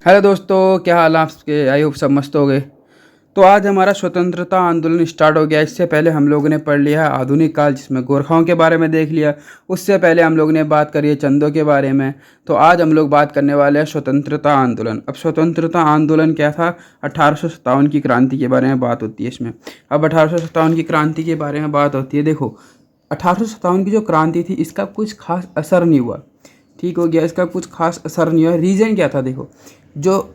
Hello दोस्तों, क्या हाल है आपके। आई होप सब मस्त हो गए। तो आज हमारा स्वतंत्रता आंदोलन स्टार्ट हो गया। इससे पहले हम लोगों ने पढ़ लिया आधुनिक काल, जिसमें गोरखाओं के बारे में देख लिया। उससे पहले हम लोगों ने बात करी है चंदों के बारे में। तो आज हम लोग बात करने वाले हैं स्वतंत्रता आंदोलन। अब स्वतंत्रता आंदोलन क्या था? 1857 की क्रांति के बारे में बात होती है इसमें। अब 1857 की क्रांति के बारे में बात होती है। देखो, 1857 की जो क्रांति थी इसका कुछ खास असर नहीं हुआ। ठीक हो गया, इसका कुछ खास असर नहीं हुआ। रीज़न क्या था? देखो, जो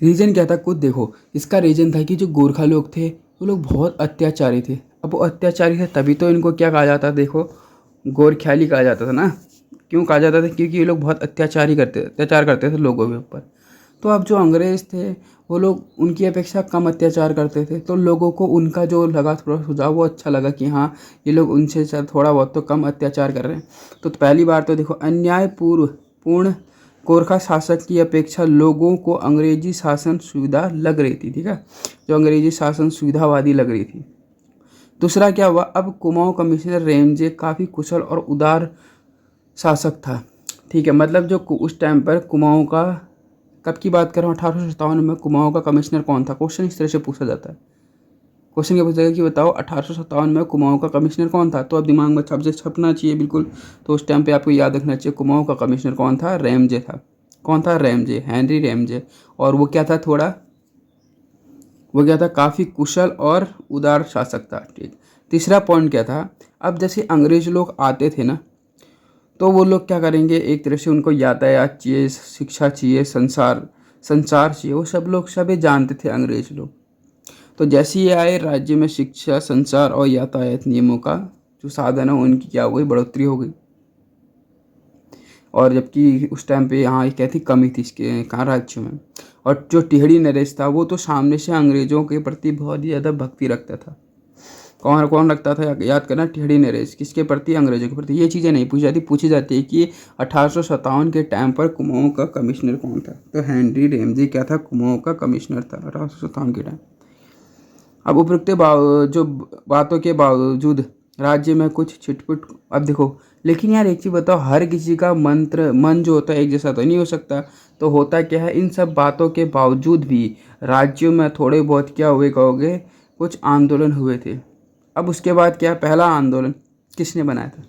रीज़न क्या था खुद देखो। इसका रीज़न था कि जो गोरखा लोग थे वो लोग बहुत अत्याचारी थे। अब वो अत्याचारी थे तभी तो इनको क्या कहा जाता, देखो, गोरख्याली कहा जाता था ना। क्यों कहा जाता था? क्योंकि ये लोग बहुत अत्याचार करते थे लोगों के ऊपर। तो अब जो अंग्रेज़ थे वो लोग उनकी अपेक्षा कम अत्याचार करते थे, तो लोगों को उनका जो लगा थोड़ा सुझाव वो अच्छा लगा कि हाँ, ये लोग उनसे थोड़ा बहुत तो कम अत्याचार कर रहे हैं। तो पहली बार तो देखो, पूर्ण गोरखा शासक की अपेक्षा लोगों को अंग्रेजी शासन सुविधा लग रही थी। ठीक है, जो अंग्रेजी शासन सुविधावादी लग रही थी। दूसरा क्या हुआ, अब कुमाऊं कमिश्नर रेमजे काफ़ी कुशल और उदार शासक था। ठीक है, मतलब जो उस टाइम पर कुमाऊं का, कब की बात कर रहा हूँ, 1857 में कुमाऊं का कमिश्नर कौन था? क्वेश्चन इस तरह से पूछा जाता है। क्वेश्चन क्या पूछेगा कि बताओ 1857 में कुमाऊं का कमिश्नर कौन था? तो अब दिमाग में छपना चाहिए बिल्कुल। तो उस टाइम पे आपको याद रखना चाहिए, कुमाऊं का कमिश्नर कौन था? रेमजे था। कौन था? Ramsay, Henry Ramsay. और वो क्या था? काफ़ी कुशल और उदार शासक था। ठीक। तीसरा पॉइंट क्या था, अब जैसे अंग्रेज लोग आते थे ना, तो वो लोग क्या करेंगे, एक तरह से उनको यातायात चाहिए, शिक्षा चाहिए, संचार चाहिए। वो सब लोग सभी जानते थे अंग्रेज लोग। तो जैसे ही आए, राज्य में शिक्षा, संचार और यातायात नियमों का जो साधन है उनकी क्या हो गई, बढ़ोतरी हो गई। और जबकि उस टाइम पे यहाँ क्या थी, कमी थी इसके कहाँ, राज्य में। और जो टिहड़ी नरेश था वो तो सामने से अंग्रेजों के प्रति बहुत ही ज़्यादा भक्ति रखता था। कौन कौन रखता था? याद करना, टिहड़ी नरेश किसके प्रति? अंग्रेजों के प्रति। ये चीज़ें नहीं पूछी जाती है कि 1857 के टाइम पर कुमाऊं का कमिश्नर कौन था? तो हेनरी रेमजे क्या था? कुमाऊं का कमिश्नर था 1857 के टाइम। अब उपरोक्त जो बातों के बावजूद राज्य में कुछ छिटपुट। अब देखो, लेकिन यार एक चीज़ बताओ, हर किसी का मन जो होता है एक जैसा तो नहीं हो सकता। तो होता क्या है, इन सब बातों के बावजूद भी राज्यों में थोड़े बहुत क्या हुए कहोगे, कुछ आंदोलन हुए थे। अब उसके बाद क्या, पहला आंदोलन किसने बनाया था?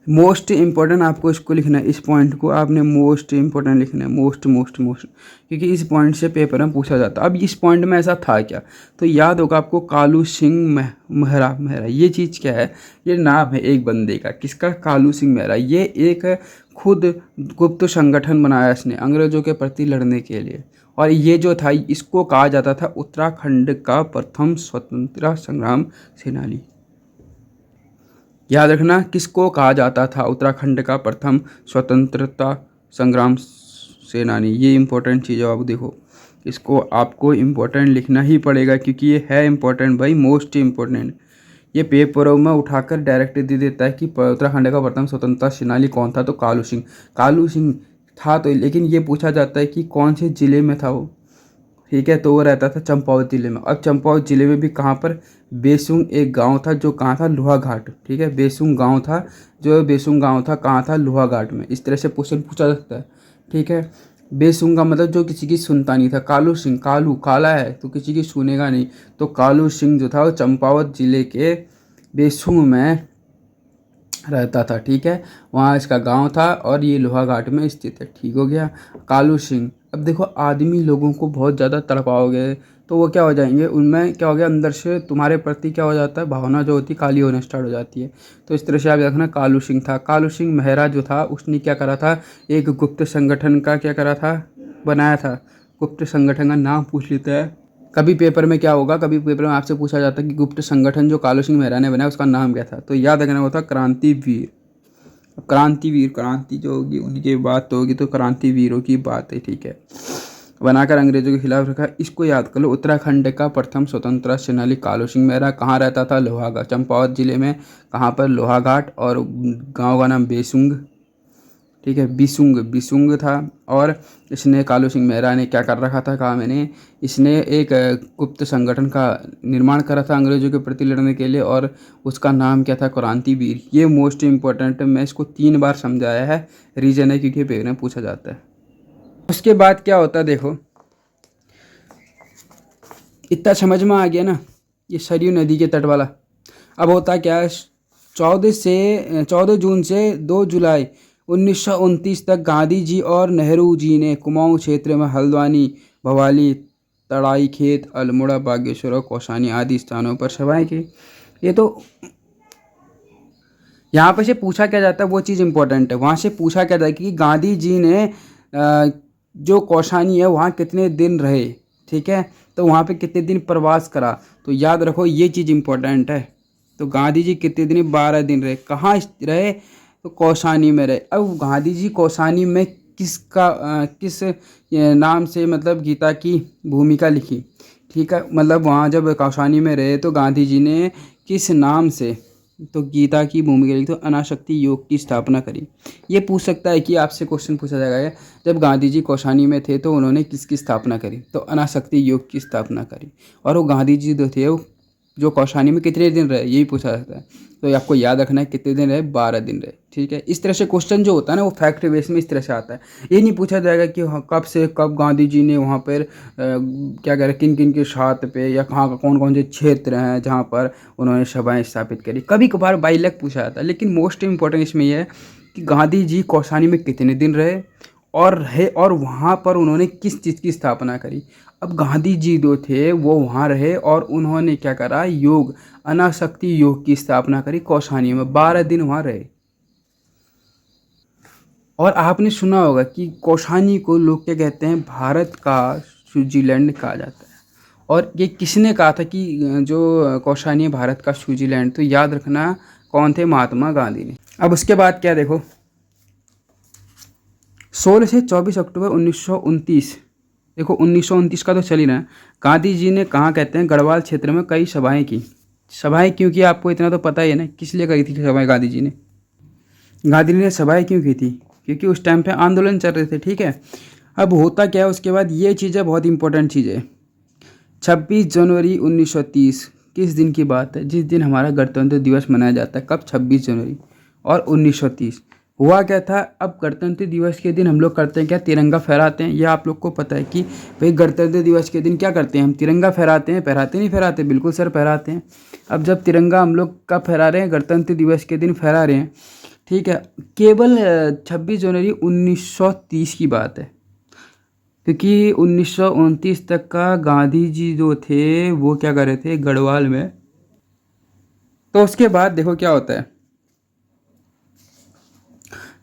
मोस्ट इम्पोर्टेंट आपको इसको लिखना है, इस पॉइंट को आपने मोस्ट इम्पोर्टेंट लिखना है। मोस्ट मोस्ट मोस्ट, क्योंकि इस पॉइंट से पेपर में पूछा जाता है। अब इस पॉइंट में ऐसा था क्या, तो याद होगा आपको, कालू सिंह मेहरा। मेहरा ये चीज़ क्या है? ये नाम है एक बंदे का। किसका? कालू सिंह मेहरा। ये एक खुद गुप्त संगठन बनाया इसने अंग्रेजों के प्रति लड़ने के लिए। और ये जो था, इसको कहा जाता था उत्तराखंड का प्रथम स्वतंत्रता संग्राम सेनानी। याद रखना, किसको कहा जाता था उत्तराखंड का प्रथम स्वतंत्रता संग्राम सेनानी। ये इंपॉर्टेंट चीज़ है। अब देखो, इसको आपको इम्पोर्टेंट लिखना ही पड़ेगा, क्योंकि ये है इम्पोर्टेंट भाई, मोस्ट इम्पोर्टेंट। ये पेपरों में उठाकर डायरेक्ट दे देता है कि उत्तराखंड का प्रथम स्वतंत्रता सेनानी कौन था? तो कालू सिंह। कालू सिंह था तो, लेकिन ये पूछा जाता है कि कौन से ज़िले में था वो। ठीक है, तो वो रहता था चंपावत ज़िले में। अब चंपावत ज़िले में भी कहाँ पर? बेसुंग एक गांव था जो कहाँ था? लोहाघाट। ठीक है, बेसुंग गांव था, जो बेसुंग गांव था कहाँ था? लोहाघाट में। इस तरह से क्वेश्चन पूछा सकता है। ठीक है, बेसुंग का मतलब जो किसी की सुनता नहीं था। कालू सिंह, कालू काला है तो किसी की सुनेगा नहीं। तो कालू सिंह जो था वो चंपावत ज़िले के बेसुंग में रहता था। ठीक है, वहाँ इसका गांव था और ये लोहाघाट में स्थित है। ठीक हो गया, कालू सिंह। अब देखो, आदमी लोगों को बहुत ज़्यादा तड़पाओगे तो वो क्या हो जाएंगे, उनमें क्या हो गया, अंदर से तुम्हारे प्रति क्या हो जाता है, भावना जो होती है काली होना स्टार्ट हो जाती है। तो इस तरह से आप देखना, कालू सिंह था। कालू सिंह मेहरा जो था उसने क्या करा था, एक गुप्त संगठन का क्या करा था, बनाया था। गुप्त संगठन का नाम पूछ लेते हैं। कभी पेपर में क्या होगा, कभी पेपर में आपसे पूछा जाता है कि गुप्त संगठन जो कालू सिंह मेहरा ने बनाया उसका नाम क्या था? तो याद रखना वो था क्रांतिवीर। क्रांतिवीर, क्रांति जो होगी उनकी बात तो होगी, तो क्रांतिवीरों की बात है। ठीक है, बनाकर अंग्रेजों के खिलाफ रखा। इसको याद कर लो, उत्तराखंड का प्रथम स्वतंत्रता सेनानी कालू सिंह मेहरा कहाँ रहता था? लोहाघाट, चंपावत जिले में। कहाँ पर? लोहाघाट। और गांव का नाम बेसुंग। ठीक है। बिसुंग बिसुंग था। और इसने कालू सिंह मेहरा ने क्या कर रखा था, कहा मैंने, इसने एक गुप्त संगठन का निर्माण करा था अंग्रेजों के प्रति लड़ने के लिए, और उसका नाम क्या था, क्रांतिवीर। ये मोस्ट इम्पोर्टेंट है, मैं इसको 3 बार समझाया है, रीजन है क्योंकि पेपर में पूछा जाता है। उसके बाद क्या होता है देखो, इतना समझ में आ गया ना, ये सरयू नदी के तट वाला। अब होता क्या है, 14 जून से 2 जुलाई 1929 तक गांधी जी और नेहरू जी ने कुमाऊं क्षेत्र में हल्द्वानी, भवाली, तड़ाई खेत, अल्मोड़ा, बागेश्वर और कौसानी आदि स्थानों पर सभाएं की। ये तो यहाँ पे से पूछा क्या जाता है, वो चीज़ इंपॉर्टेंट है। वहाँ से पूछा क्या जाता है कि गांधी जी ने जो कौसानी है वहाँ कितने दिन रहे, ठीक है, तो वहाँ पे कितने दिन प्रवास करा। तो याद रखो ये चीज़ इंपॉर्टेंट है। तो गांधी जी कितने दिन, 12 दिन रहे। कहाँ रहे, तो कौसानी में रहे। अब गांधी जी कौसानी में किस नाम से मतलब गीता की भूमिका लिखी, ठीक है, मतलब वहाँ जब कौसानी में रहे तो गांधी जी ने किस नाम से तो गीता की भूमिका लिखी, तो अनासक्ति योग की स्थापना करी। ये पूछ सकता है कि आपसे क्वेश्चन पूछा जाएगा, जब गांधी जी कौसानी में थे तो उन्होंने किसकी स्थापना करी, तो अनासक्ति योग की स्थापना करी। और वो गांधी जी जो थे वो जो कौसानी में कितने दिन रहे, यही पूछा जाता है। तो आपको याद रखना है कितने दिन रहे, 12 दिन रहे, ठीक है। इस तरह से क्वेश्चन जो होता है ना वो फैक्ट बेस में इस तरह से आता है। ये नहीं पूछा जाएगा कि कब से कब गांधी जी ने वहाँ पर क्या कह रहे, किन किन के साथ पे, या कहाँ का कौन कौन से क्षेत्र हैं जहाँ पर उन्होंने सभाएं स्थापित करी। कभी कभार बाई लक पूछा जाता है, लेकिन मोस्ट इम्पोर्टेंट इसमें यह है कि गांधी जी कौसानी में कितने दिन रहे और वहाँ पर उन्होंने किस चीज़ की स्थापना करी। अब गांधी जी जो थे वो वहाँ रहे और उन्होंने क्या करा, योग, अनासक्ति योग की स्थापना करी कौसानी में, 12 दिन वहाँ रहे। और आपने सुना होगा कि कौसानी को लोग क्या कहते हैं, भारत का स्विट्जरलैंड कहा जाता है। और ये किसने कहा था कि जो कौसानी है भारत का स्विट्जरलैंड, तो याद रखना कौन थे, महात्मा गांधी ने। अब उसके बाद क्या देखो, 16 से 24 अक्टूबर 1929, देखो 1929 का तो चल ही रहा है। गांधी जी ने कहाँ कहते हैं, गढ़वाल क्षेत्र में कई सभाएं की। सभाएं क्यों की, आपको इतना तो पता ही है ना, किस लिए करी थी सभाएं गांधी जी ने। गांधी जी ने सभाएं क्यों की थी, क्योंकि उस टाइम पे आंदोलन चल रहे थे, ठीक है। अब होता क्या है उसके बाद, ये चीज़ है बहुत इंपॉर्टेंट चीज़ है। 26 जनवरी 1930 किस दिन की बात है, जिस दिन हमारा गणतंत्र दिवस मनाया जाता है। कब, 26 जनवरी और 1930। हुआ क्या था, अब गणतंत्र दिवस के दिन हम लोग करते हैं क्या, तिरंगा फहराते हैं। यह आप लोग को पता है कि भाई गणतंत्र दिवस के दिन क्या करते हैं, हम तिरंगा फहराते हैं। फहराते नहीं फहराते, बिल्कुल सर फहराते हैं। अब जब तिरंगा हम लोग कब फहरा रहे हैं, गणतंत्र दिवस के दिन फहरा रहे हैं, ठीक है। केवल 26 जनवरी 1930 की बात है, क्योंकि 1929 तक का गांधी जी जो थे वो क्या कर रहे थे, गढ़वाल में। तो उसके बाद देखो क्या होता है,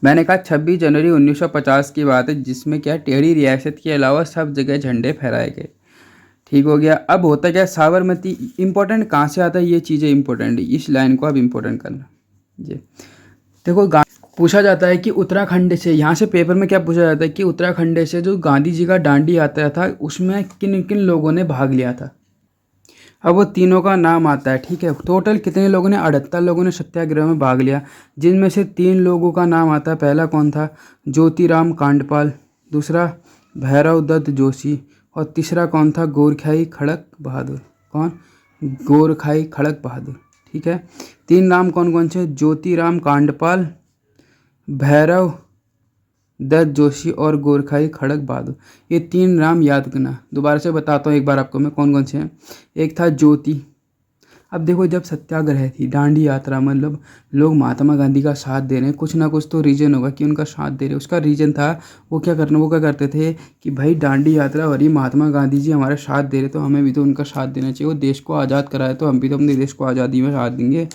मैंने कहा 26 जनवरी 1950 की बात है, जिसमें क्या टेढ़ी रियासत के अलावा सब जगह झंडे फहराए गए, ठीक हो गया। अब होता क्या, साबरमती, इंपॉर्टेंट कहाँ से आता है, ये चीज़ें इंपॉर्टेंट है, इस लाइन को अब इंपॉर्टेंट करना। ये देखो, पूछा जाता है कि उत्तराखंड से, यहाँ से पेपर में क्या पूछा जाता है कि उत्तराखंड से जो गांधी जी का डांडी यात्रा था उसमें किन किन लोगों ने भाग लिया था। अब वो तीनों का नाम आता है, ठीक है। टोटल कितने लोगों ने, 78 लोगों ने सत्याग्रह में भाग लिया, जिनमें से 3 लोगों का नाम आता है। पहला कौन था, ज्योतिराम कांडपाल, दूसरा भैरव दत्त जोशी, और तीसरा कौन था, गोरखाई खड़क बहादुर। कौन, गोरखाई खड़क बहादुर, ठीक है। 3 नाम कौन कौन से, ज्योतिराम कांडपाल, भैरव दत्त जोशी और गोरखाई खड़क बहादुर। ये 3 नाम याद करना। दोबारा से बताता हूँ एक बार आपको मैं कौन कौन से हैं। एक था ज्योति। अब देखो, जब सत्याग्रह थी, दांडी यात्रा, मतलब लोग महात्मा गांधी का साथ दे रहे हैं, कुछ ना कुछ तो रीज़न होगा कि उनका साथ दे रहे हैं। उसका रीज़न था वो क्या करते थे कि भाई दांडी यात्रा हो रही, महात्मा गांधी जी हमारा साथ दे रहे, तो हमें भी तो उनका साथ देना चाहिए। वो देश को आज़ाद कराए तो हम भी तो अपने देश को आज़ादी में साथ देंगे।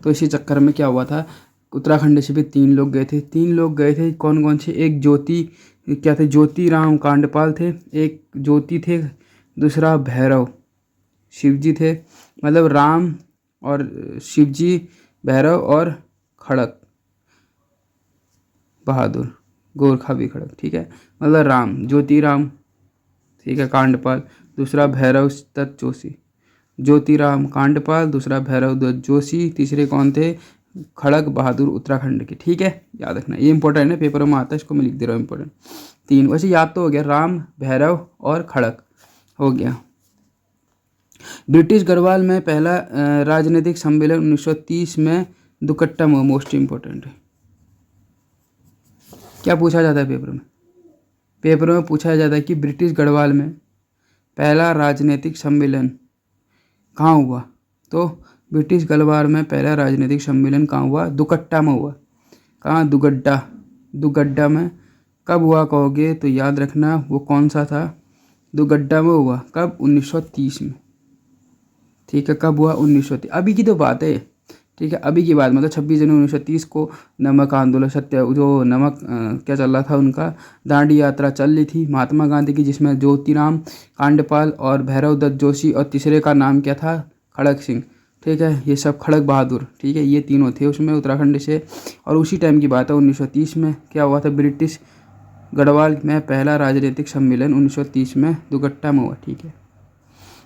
तो इसी चक्कर में क्या हुआ था, उत्तराखंड से भी 3 लोग गए थे। 3 लोग गए थे, कौन कौन से, एक ज्योति, क्या थे, ज्योतिराम कांडपाल थे, एक ज्योति थे, दूसरा भैरव, शिवजी थे, मतलब राम और शिवजी, भैरव और खड़क बहादुर, गोरखा भी खड़क, ठीक है। मतलब राम, ज्योतिराम, ठीक है, कांडपाल, दूसरा भैरव दत्त जोशी। ज्योतिराम कांडपाल, दूसरा भैरव दत्त जोशी, तीसरे कौन थे, खड़ग बहादुर उत्तराखंड के। ठीक है, याद रखना, ये इंपॉर्टेंट है, पेपर में आता है, इसको मैं लिख दे रहा हूँ इंपॉर्टेंट। 3 वैसे याद तो हो गया, राम, भैरव और खड़ग हो गया। ब्रिटिश गढ़वाल में पहला राजनीतिक सम्मेलन 1930 में दुकट्टा में, मोस्ट इम्पोर्टेंट है। क्या पूछा जाता है पेपर में? पेपर में पूछा जाता है कि ब्रिटिश गढ़वाल में पहला राजनीतिक सम्मेलन कहाँ हुआ? तो ब्रिटिश गढ़वाल में पहला राजनीतिक सम्मेलन कहाँ हुआ? दुकट्टा में हुआ। कहाँ? दुगड्डा। दुगड्डा में कब हुआ कहोगे तो याद रखना वो कौन सा था? दुगड्डा में हुआ। कब? 1930 में। ठीक है, कब हुआ? 1930। अभी की तो बात है, ठीक है, अभी की बात, मतलब 26 जनवरी 1930 को नमक आंदोलन, सत्य जो नमक क्या चल रहा था, उनका दांडी यात्रा चल रही थी महात्मा गांधी की, जिसमें ज्योतिराम कांडपाल और भैरव दत्त जोशी और तीसरे का नाम क्या था? खड़ग सिंह। ठीक है, ये सब खड़ग बहादुर, ठीक है, ये तीनों थे उसमें उत्तराखंड से। और उसी टाइम की बात है, 1930 में क्या हुआ था? ब्रिटिश गढ़वाल में पहला राजनीतिक सम्मेलन 1930 में दुगट्टा में हुआ। ठीक है,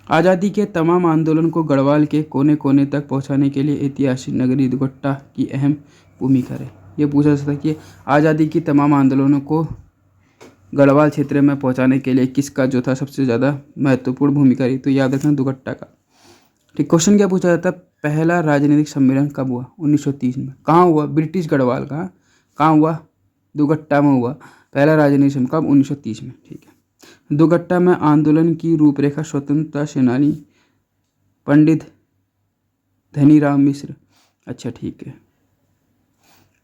आज़ादी के तमाम आंदोलन को गढ़वाल के कोने कोने तक पहुंचाने के लिए ऐतिहासिक नगरी दुगट्टा की अहम भूमिका रही। ये पूछा जा सकता है कि आज़ादी की तमाम आंदोलनों को गढ़वाल क्षेत्र में पहुंचाने के लिए किसका जो था सबसे ज़्यादा महत्वपूर्ण भूमिका रही? तो याद रखना दुगट्टा का। ठीक, क्वेश्चन क्या पूछा जाता है? पहला राजनीतिक सम्मेलन कब हुआ? 1930 में। कहाँ हुआ? ब्रिटिश गढ़वाल का। कहाँ हुआ? दुगट्टा में हुआ पहला राजनीतिक सम्मेलन। कब? 1930 में। ठीक है, दुगट्टा में आंदोलन की रूपरेखा स्वतंत्रता सेनानी पंडित धनीराम मिश्र, अच्छा ठीक है,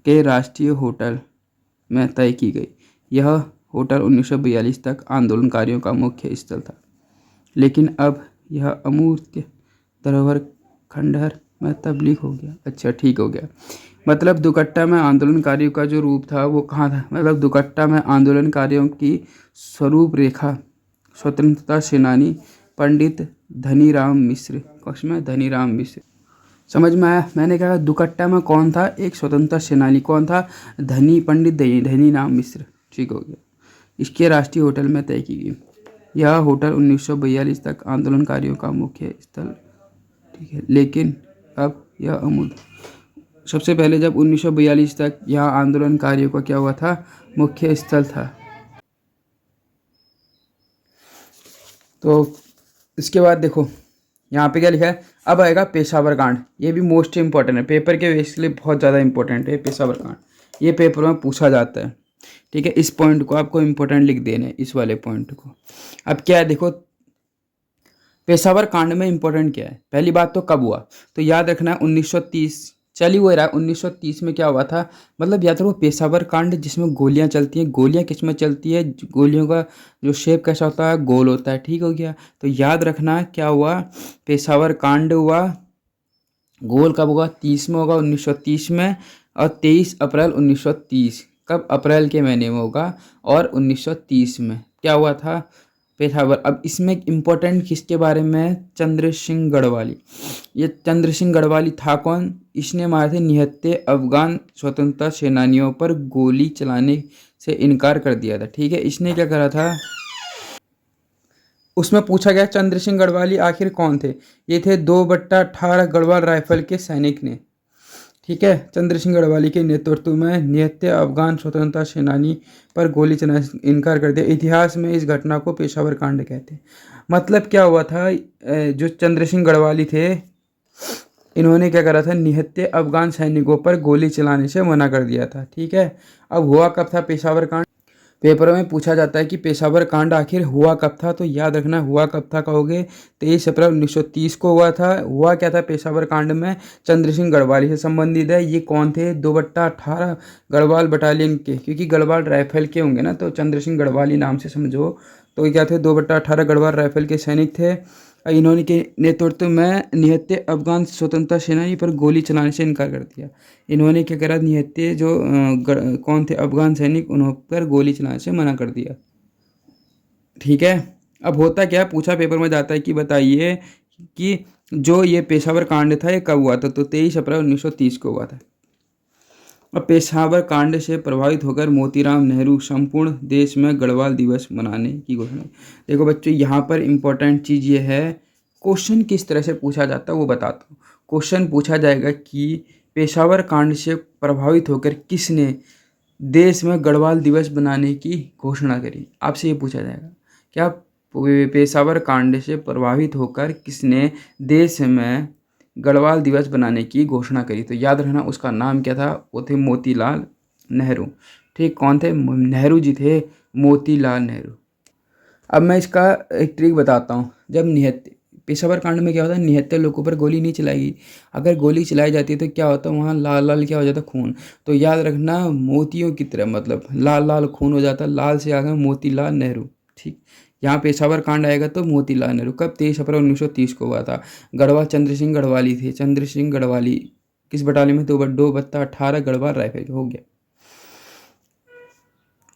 के राष्ट्रीय होटल में तय की गई। यह होटल 1942 तक आंदोलनकारियों का मुख्य स्थल था, लेकिन अब यह अमूर्त धरोहर खंडहर में तब्दील हो गया। अच्छा ठीक हो गया, मतलब दुगट्टा में आंदोलनकारियों का जो रूप था वो कहाँ था? मतलब दुगट्टा में आंदोलनकारियों की स्वरूप रेखा स्वतंत्रता सेनानी पंडित धनीराम मिश्र, कक्ष में धनीराम मिश्र। समझ में आया? मैंने कहा दुगट्टा में कौन था? एक स्वतंत्रता सेनानी, कौन था? पंडित धनीराम मिश्र। ठीक हो गया, इसके राष्ट्रीय होटल में तय की गई। यह होटल 1942 तक आंदोलनकारियों का मुख्य स्थल, ठीक है, लेकिन अब यह अमूल। सबसे पहले जब 1942 तक यहाँ आंदोलनकारियों का क्या हुआ था? मुख्य स्थल था। तो इसके बाद देखो यहाँ पे क्या लिखा है, अब आएगा पेशावर कांड। ये भी मोस्ट इंपॉर्टेंट है, पेपर के बेस के लिए बहुत ज़्यादा इंपॉर्टेंट है पेशावर कांड। ये पेपर में पूछा जाता है, ठीक है, इस पॉइंट को आपको इंपॉर्टेंट लिख देना, इस वाले पॉइंट को। अब क्या है देखो, पेशावर कांड में इंपॉर्टेंट क्या है? पहली बात तो कब हुआ, तो याद रखना 1930 चल ही हुआ रहा। 1930 में क्या हुआ था? मतलब या तो वो पेशावर कांड जिसमें गोलियां चलती हैं। गोलियां किस में चलती है? गोलियों का जो शेप कैसा होता है? गोल होता है। ठीक हो गया, तो याद रखना क्या हुआ? पेशावर कांड हुआ। गोल कब होगा? 30 में होगा, 1930 में। और 23 अप्रैल 1930, कब? अप्रैल के महीने में होगा। और 1930 में क्या हुआ था? पेशावर। अब इसमें इम्पोर्टेंट किसके बारे में है? चंद्र सिंह गढ़वाली। ये चंद्र सिंह गढ़वाली था कौन? इसने मारे थे निहत्थे अफगान स्वतंत्रता सेनानियों पर गोली चलाने से इनकार कर दिया था। ठीक है, इसने क्या करा था? उसमें पूछा गया चंद्र सिंह गढ़वाली आखिर कौन थे? ये थे 2/18 गढ़वाल राइफल के सैनिक ने। ठीक है, चंद्र सिंह गढ़वाली के नेतृत्व में निहत्थे अफगान स्वतंत्रता सेनानी पर गोली चलाने से इनकार कर दिया। इतिहास में इस घटना को पेशावर कांड कहते हैं। मतलब क्या हुआ था? जो चंद्र सिंह गढ़वाली थे, इन्होंने क्या करा था? निहत्थे अफगान सैनिकों पर गोली चलाने से मना कर दिया था। ठीक है, अब हुआ कब था पेशावर कांड? पेपर में पूछा जाता है कि पेशावर कांड आखिर हुआ कब था, तो याद रखना हुआ कब था कहोगे? 23 अप्रैल 1930 को हुआ था। हुआ क्या था पेशावर कांड में? चंद्र सिंह गढ़वाली से संबंधित है। ये कौन थे? 2/18 गढ़वाल बटालियन के, क्योंकि गढ़वाल राइफल के होंगे ना, तो चंद्र सिंह गढ़वाली नाम से समझो। तो ये क्या थे? 2/18 गढ़वाल राइफल के सैनिक थे। इन्होंने के नेतृत्व में निहत्थे अफगान स्वतंत्रता सेनानी पर गोली चलाने से इनकार कर दिया। इन्होंने क्या करा? निहत्थे जो कौन थे अफगान सैनिक, उन्हों पर गोली चलाने से मना कर दिया। ठीक है, अब होता क्या, पूछा पेपर में जाता है कि बताइए कि जो ये पेशावर कांड था ये कब हुआ था? तो 23 अप्रैल 1930 को हुआ था। अब पेशावर कांड से प्रभावित होकर मोतीराम नेहरू संपूर्ण देश में गढ़वाल दिवस मनाने की घोषणा। देखो बच्चों, यहाँ पर इम्पोर्टेंट चीज़ ये है, क्वेश्चन किस तरह से पूछा जाता है वो बताता हूँ। क्वेश्चन पूछा जाएगा कि पेशावर कांड से प्रभावित होकर किसने देश में गढ़वाल दिवस बनाने की घोषणा करी? आपसे ये पूछा जाएगा। क्या पेशावर कांड से प्रभावित होकर किसने देश में गढ़वाल दिवस बनाने की घोषणा करी? तो याद रखना उसका नाम क्या था, वो थे मोतीलाल नेहरू। ठीक, कौन थे? नेहरू जी थे, मोतीलाल नेहरू। अब मैं इसका एक ट्रिक बताता हूँ। जब निहत्थे पेशावर कांड में क्या होता है, निहत्थे लोगों पर गोली नहीं चलाएगी। अगर गोली चलाई जाती है तो क्या होता है, वहाँ लाल लाल क्या हो जाता है, खून। तो याद रखना मोतियों की तरह, मतलब लाल लाल खून हो जाता है। लाल से आ गए मोतीलाल नेहरू। ठीक, यहाँ पेशावर कांड आएगा तो मोतीलाल नेहरू। कब? 23 अप्रैल 1930 को हुआ था। गढ़वाल चंद्र सिंह गढ़वाली थे। चंद्र सिंह गढ़वाली किस बटालियन में? 2/18 गढ़वाल राइफल। हो गया।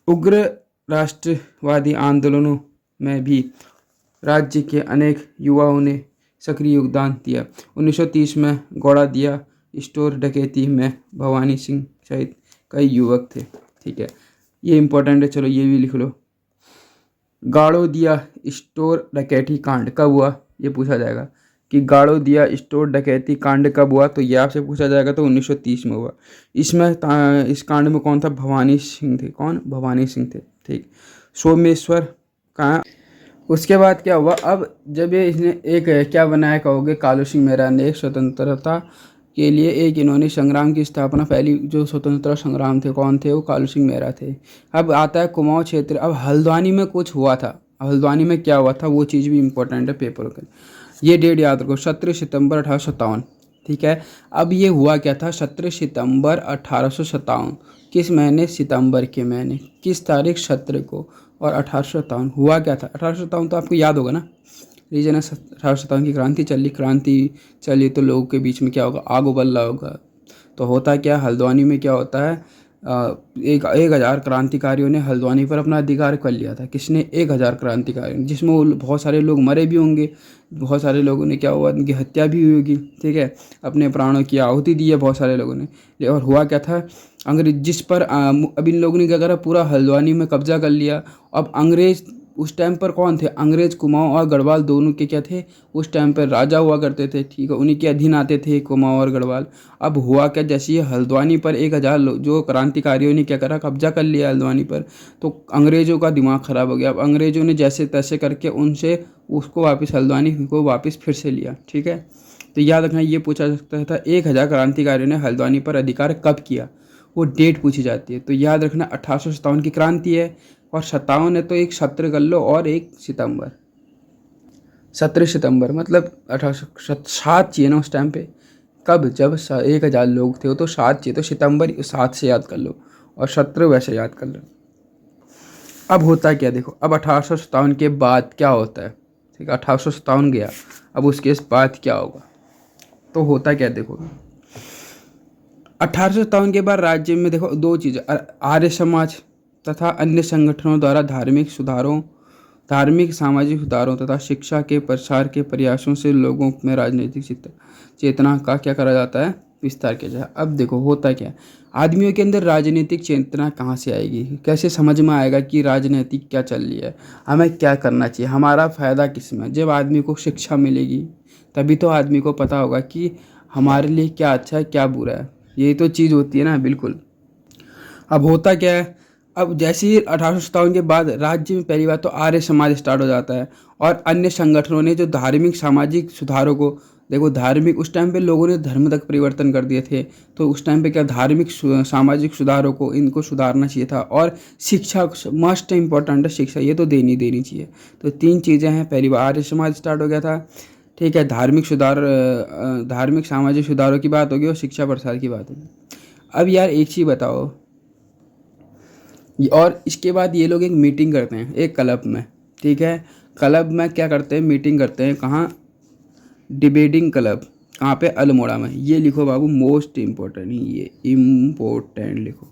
उग्र राष्ट्रवादी आंदोलनों में भी राज्य के अनेक युवाओं ने सक्रिय योगदान दिया। 1930 में गौड़ादिया स्टोर डकैती में भवानी सिंह सहित कई युवक थे। ठीक है, ये इंपॉर्टेंट है, चलो ये भी लिख लो। गाड़ोदिया स्टोर डकैती कांड कब हुआ, ये पूछा जाएगा कि गाड़ोदिया स्टोर डकैती कांड कब हुआ। तो ये आपसे पूछा जाएगा, तो 1930 में हुआ। इसमें इस कांड में कौन था? भवानी सिंह थे। कौन? भवानी सिंह थे। ठीक, सोमेश्वर का। उसके बाद क्या हुआ, अब जब ये इसने एक क्या बनाया कहोगे, कालू सिंह मेहरा ने एक स्वतंत्रता के लिए एक इन्होंने संग्राम की स्थापना, पहली जो स्वतंत्रता संग्राम थे, कौन थे? वो कालू सिंह मेहरा थे। अब आता है कुमाऊं क्षेत्र। अब हल्द्वानी में कुछ हुआ था। हल्द्वानी में क्या हुआ था, वो चीज़ भी इंपॉर्टेंट है पेपर के। ये डेट याद रखो, 17 सितंबर 1857। ठीक है, अब ये हुआ क्या था, 17 सितंबर 1857। किस महीने? सितंबर के महीने। किस तारीख? 17 को। और 1857 हुआ क्या था? 1857 तो आपको याद होगा ना, रीजन है। 1857 की क्रांति चली तो लोगों के बीच में क्या होगा, आग उबल रहा होगा। तो होता क्या, हल्द्वानी में क्या होता है, 1000 क्रांतिकारियों ने हल्द्वानी पर अपना अधिकार कर लिया था। किसने? 1000 क्रांतिकारियों, जिसमें वो बहुत सारे लोग मरे भी होंगे, बहुत सारे लोगों ने क्या हुआ, उनकी हत्या भी हुई होगी। ठीक है, अपने प्राणों की आहुति दी है बहुत सारे लोगों ने। और हुआ क्या था, अंग्रेज जिस पर अब इन लोगों ने क्या करा, पूरा हल्द्वानी में कब्जा कर लिया। अब अंग्रेज उस टाइम पर कौन थे? अंग्रेज कुमाऊं और गढ़वाल दोनों के क्या थे, उस टाइम पर राजा हुआ करते थे। ठीक है, उन्हीं के अधीन आते थे कुमाऊं और गढ़वाल। अब हुआ क्या, जैसे ये हल्द्वानी पर 1000 जो क्रांतिकारियों ने क्या करा, कब्जा कर लिया हल्द्वानी पर, तो अंग्रेजों का दिमाग खराब हो गया। अब अंग्रेजों ने जैसे तैसे करके उनसे उसको वापस हल्द्वानी को वापस फिर से लिया। ठीक है, तो याद रखना ये पूछा जा सकता था 1000 क्रांतिकारियों ने हल्द्वानी पर अधिकार कब किया, वो डेट पूछी जाती है। तो याद रखना 1857 की क्रांति है, और 57 है तो एक 17 कर लो और एक सितंबर। 17 सितंबर मतलब 1807 चाहिए ना उस टाइम पे। कब? जब 1000 लोग थे, वो तो 7 चाहिए, तो सितंबर 7 से याद कर लो, और 17 वैसे याद कर लो। अब होता क्या देखो, अब 1857 के बाद क्या होता है। ठीक है, 1857 गया, अब उसके बाद क्या होगा, तो होता क्या देखो। 1857 के बाद राज्य में देखो दो चीज़ें, आर्य समाज तथा अन्य संगठनों द्वारा धार्मिक सामाजिक सुधारों तथा शिक्षा के प्रसार के प्रयासों से लोगों में राजनीतिक चेतना का क्या करा जाता है, विस्तार किया जाए। अब देखो होता क्या, आदमियों के अंदर राजनीतिक चेतना कहाँ से आएगी, कैसे समझ में आएगा कि राजनीतिक क्या चल रही है, हमें क्या करना चाहिए, हमारा फ़ायदा किस में। जब आदमी को शिक्षा मिलेगी तभी तो आदमी को पता होगा कि हमारे लिए क्या अच्छा है क्या बुरा है, यही तो चीज़ होती है ना। बिल्कुल। अब होता क्या है, अब जैसे ही 1857 के बाद राज्य में पहली बार तो आर्य समाज स्टार्ट हो जाता है, और अन्य संगठनों ने जो धार्मिक सामाजिक सुधारों को, देखो धार्मिक उस टाइम पे लोगों ने धर्म तक परिवर्तन कर दिए थे, तो उस टाइम पे क्या धार्मिक सामाजिक सुधारों को इनको सुधारना चाहिए था। और शिक्षा मस्ट इम्पॉर्टेंट है, शिक्षा ये तो देनी चाहिए। तो 3 चीज़ें हैं, पहली बार आर्य समाज स्टार्ट हो गया था। ठीक है, धार्मिक सामाजिक सुधारों की बात होगी और शिक्षा प्रसार की बात होगी। अब यार एक चीज़ बताओ, और इसके बाद ये लोग एक मीटिंग करते हैं एक क्लब में। ठीक है, क्लब में क्या करते हैं, मीटिंग करते हैं, कहाँ, डिबेटिंग क्लब, कहाँ पे, अल्मोड़ा में। ये लिखो बाबू, मोस्ट इम्पोर्टेंट, ये इम्पोर्टेंट लिखो।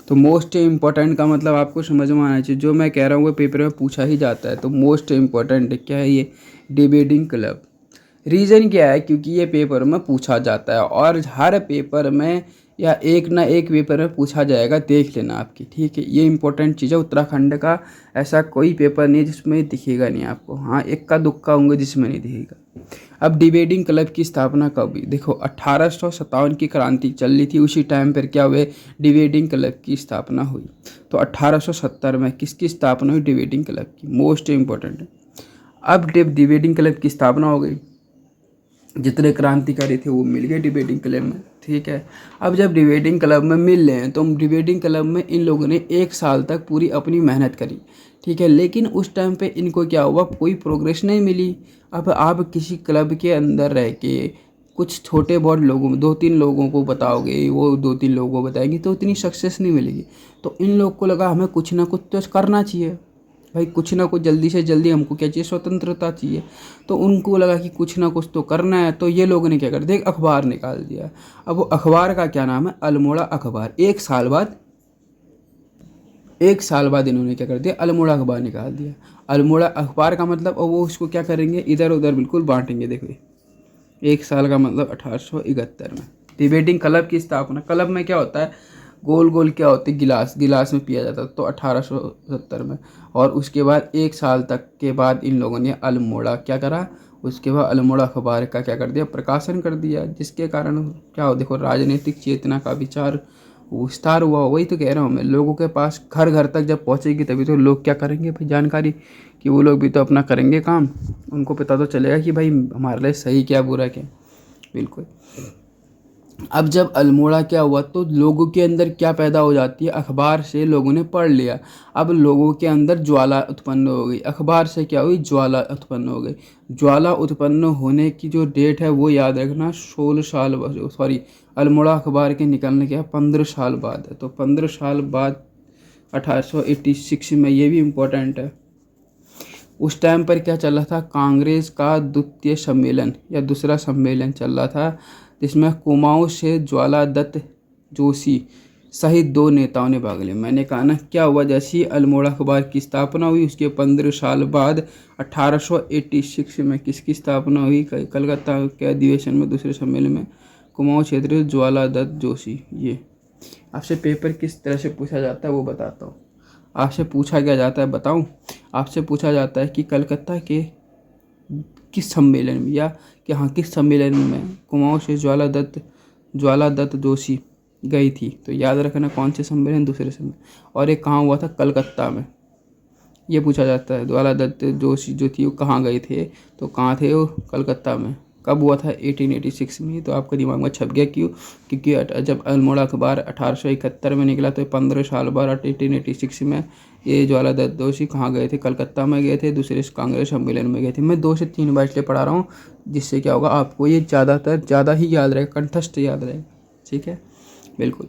तो मोस्ट इम्पोर्टेंट का मतलब आपको समझ में आना चाहिए, जो मैं कह रहा हूँ वो पेपर में पूछा ही जाता है। तो मोस्ट इम्पोर्टेंट क्या है, ये डिबेटिंग क्लब। रीज़न क्या है, क्योंकि ये पेपर में पूछा जाता है, और हर पेपर में या एक ना एक पेपर में पूछा जाएगा, देख लेना आपकी। ठीक है, ये इंपॉर्टेंट चीज़ है। उत्तराखंड का ऐसा कोई पेपर नहीं जिसमें दिखेगा नहीं आपको, हाँ इक्का दुक्का होंगे जिसमें नहीं दिखेगा। अब डिबेटिंग क्लब की स्थापना कब हुई? देखो 1857 की क्रांति चल रही थी, उसी टाइम पर क्या हुए, डिबेटिंग क्लब की स्थापना हुई। तो 1870 में किसकी स्थापना हुई? डिबेटिंग क्लब की। मोस्ट इम्पोर्टेंट है। अब जब डिबेटिंग क्लब की स्थापना हो गई, जितने क्रांतिकारी थे वो मिल गए डिबेटिंग क्लब में, ठीक है। अब जब डिबेटिंग क्लब में मिल रहे हैं तो डिबेटिंग क्लब में इन लोगों ने 1 साल तक पूरी अपनी मेहनत करी, ठीक है। लेकिन उस टाइम पे इनको क्या हुआ, कोई प्रोग्रेस नहीं मिली। अब आप किसी क्लब के अंदर रह के कुछ छोटे बहुत लोगों, 2-3 लोगों को बताओगे, वो 2-3 लोगों को बताएंगे, तो इतनी सक्सेस नहीं मिलेगी। तो इन लोग को लगा हमें कुछ ना कुछ तो करना चाहिए भाई, कुछ ना कुछ जल्दी से जल्दी हमको क्या चाहिए, स्वतंत्रता चाहिए। तो उनको लगा कि कुछ ना कुछ तो करना है, तो ये लोगों ने क्या कर दिया, एक अखबार निकाल दिया। अब वो अखबार का क्या नाम है, अल्मोड़ा अखबार। 1 साल बाद इन्होंने क्या कर दिया, अल्मोड़ा अखबार निकाल दिया। अल्मोड़ा अखबार का मतलब, और वो उसको क्या करेंगे, इधर उधर बिल्कुल बांटेंगे। देखो 1 साल का मतलब 1871 में डिबेटिंग क्लब की स्थापना। क्लब में क्या होता है, गोल गोल क्या होती है, गिलास, गिलास में पिया जाता था। तो 1870 में। और उसके बाद 1 साल तक के बाद इन लोगों ने अल्मोड़ा क्या करा, उसके बाद अल्मोड़ा अखबार का क्या कर दिया, प्रकाशन कर दिया। जिसके कारण क्या हो, देखो राजनीतिक चेतना का विचार विस्तार हुआ। वही तो कह रहा हूँ मैं, लोगों के पास घर घर तक जब पहुँचेगी तभी तो लोग क्या करेंगे भाई, जानकारी, कि वो लोग भी तो अपना करेंगे काम, उनको पता तो चलेगा कि भाई हमारे लिए सही क्या बुरा क्या। बिल्कुल। अब जब अल्मोड़ा क्या हुआ तो लोगों के अंदर क्या पैदा हो जाती है, अखबार से लोगों ने पढ़ लिया। अब लोगों के अंदर ज्वाला उत्पन्न हो गई, अखबार से क्या हुई, ज्वाला उत्पन्न हो गई। ज्वाला उत्पन्न होने की जो डेट है वो याद रखना, 16 साल, सॉरी, अल्मोड़ा अखबार के निकलने के 15 साल बाद है। तो 15 साल बाद 1886 में, ये भी इम्पोर्टेंट है। उस टाइम पर क्या चल रहा था, कांग्रेस का द्वितीय सम्मेलन या दूसरा सम्मेलन चल रहा था, जिसमें कुमाऊं से ज्वाला दत्त जोशी सहित 2 नेताओं ने भाग लिया। मैंने कहा ना, क्या हुआ, जैसे ही अल्मोड़ा अखबार की स्थापना हुई उसके 15 साल बाद 1886 में किसकी स्थापना हुई, कलकत्ता के अधिवेशन में, दूसरे सम्मेलन में, कुमाऊं क्षेत्र से ज्वाला दत्त जोशी। ये आपसे पेपर किस तरह से पूछा जाता है वो बताता हूँ। आपसे पूछा क्या जाता है बताऊं, आपसे पूछा जाता है कि कलकत्ता के किस सम्मेलन में, या कि हाँ किस सम्मेलन में कुमाऊं से ज्वाला दत्त जोशी गई थी। तो याद रखना कौन से सम्मेलन, दूसरे सम्मेलन। और ये कहाँ हुआ था, कलकत्ता में। ये पूछा जाता है, ज्वाला दत्त जोशी जो थी वो कहाँ गए थे, तो कहाँ थे वो, कलकत्ता में। कब हुआ था, 1886 में। तो आपके दिमाग में छप गया, क्यों, क्योंकि जब अल्मोड़ा अखबार 1871 में निकला तो 15 साल बाद 1886 में ये ज्वाला दत्त जोशी कहाँ गए थे, कलकत्ता में गए थे, दूसरे कांग्रेस सम्मेलन में गए थे। मैं 2 से 3 बार इसलिए पढ़ा रहा हूँ, जिससे क्या होगा, आपको ये ज़्यादा ही याद रहेगा, कंठस्थ याद रहेगा, ठीक है। बिल्कुल।